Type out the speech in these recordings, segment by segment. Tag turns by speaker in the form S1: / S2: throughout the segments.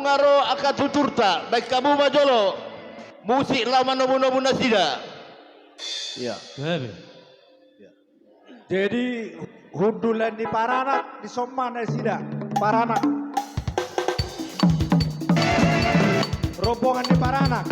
S1: ngaro akan tuturta baik kamu majolo musik lama nobu nasida. Ya.
S2: Jadi hundulan di Paranak di Somana sida Paranak. Rombongan di Paranak.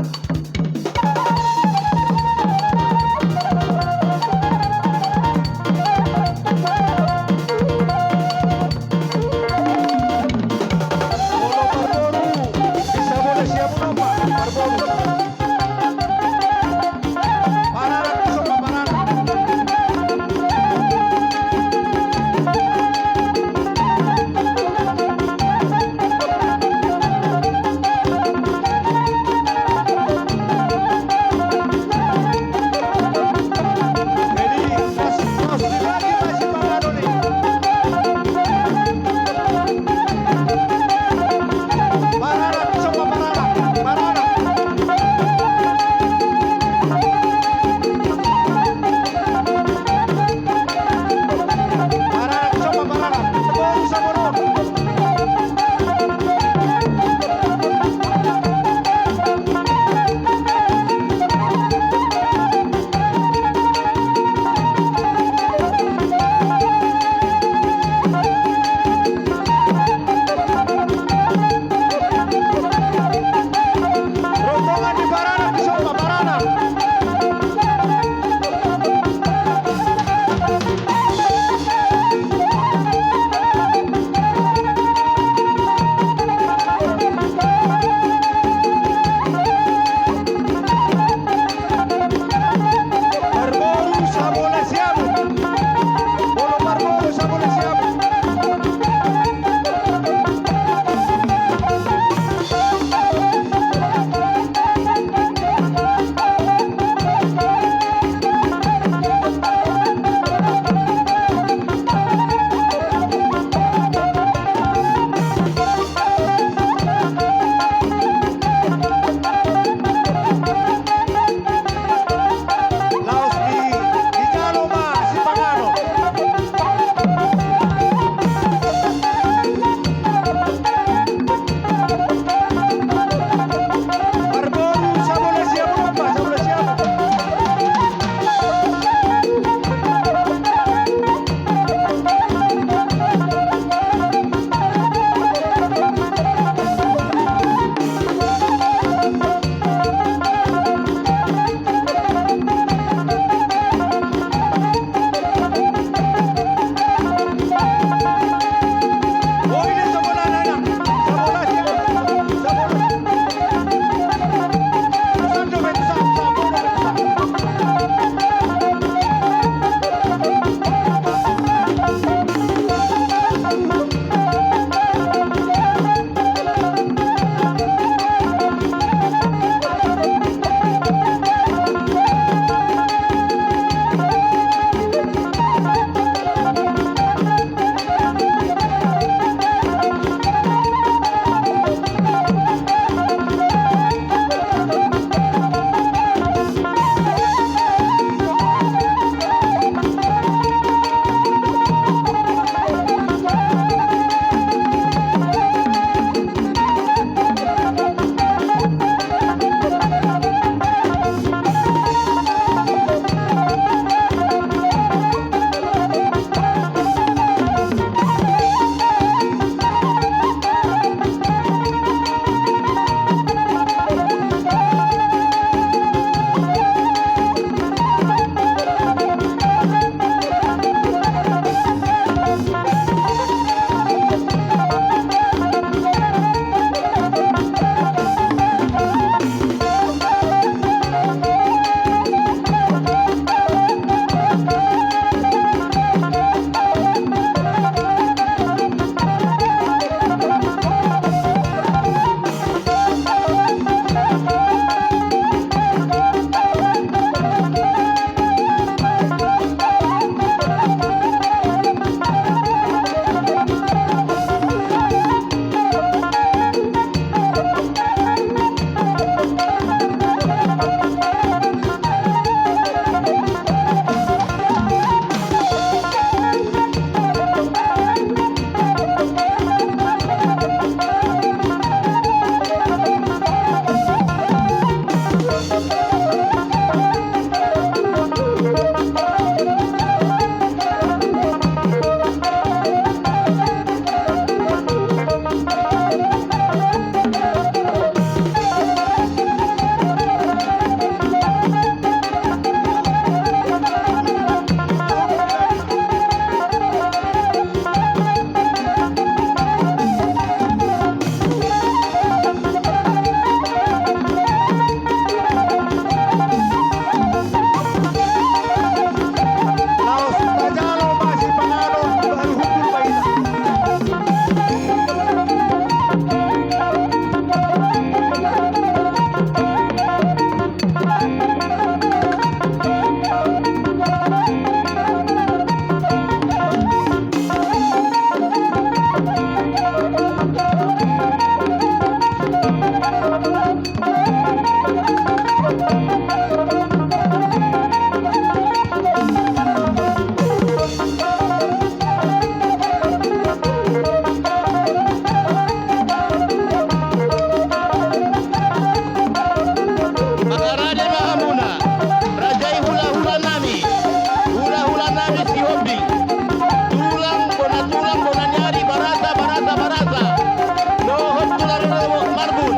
S1: Marbun.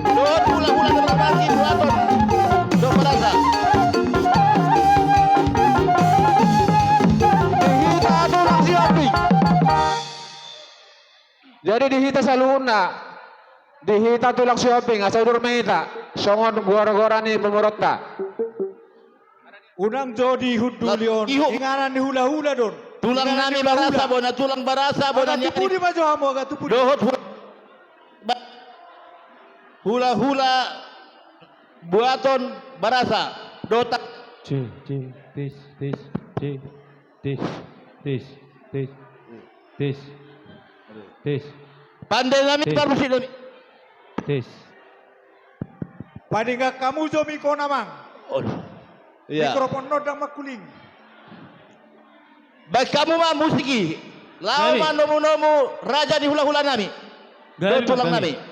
S1: Dohot hula-hula terbagi Buaton. Do Barasa.
S3: Dihita tulang si Opi. Jadi dihita sa luna. Dihita tulang si Opi. Asa udur mehita. Songon gora-gora ni pemurota.
S2: Unang jodi hudulion.
S1: Iho.
S2: Inganan ni hula-hula don.
S1: Tulang
S2: Inganan
S1: nami
S2: ni
S1: Barasa
S2: hula-hula.
S1: bona, tulang Barasa bona
S2: Agak tupu di maju hamo, agak tupu di.
S1: Dohot hula-hula Buaton Barasa. Dota
S4: Tis, tis, tis, tis, tis, tis, tis, tis, tis,
S1: pandai nami
S4: Tis.
S1: tarusi nami.
S4: tis.
S2: Padingga kamu jo miko namang.
S1: Oh. Iya.
S2: Mikrofon nodang makuling.
S1: Baik kamu mah musiki. Lama
S4: Nami.
S1: nomu raja di hula-hula nami. Do
S4: Gari,
S1: tulang
S4: Gari.
S1: nami.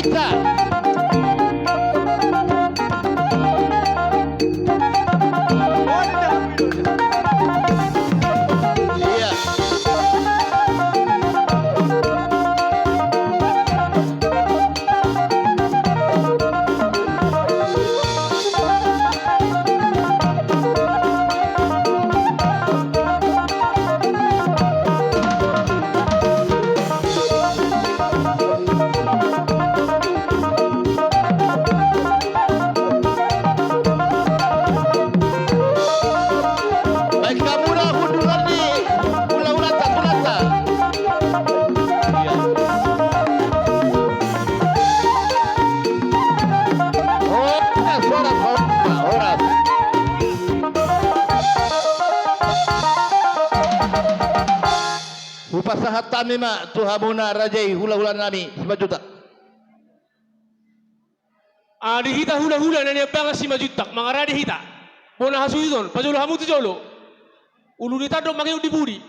S1: Pizza.
S2: Oh, di dalam videonya.
S1: Iya. Baik kamu dah hundulan ni. Ulang-ulang tak kulata. Iya. Oras. Upasahat kami mak tuhamuna rajai hula-hula nami 5 juta.
S5: Dihita hula-hula na niya banga si majutak, mga radihita. Bona hasu idon, pajulo hamu tujolo. Ulu dita do magi udiburi.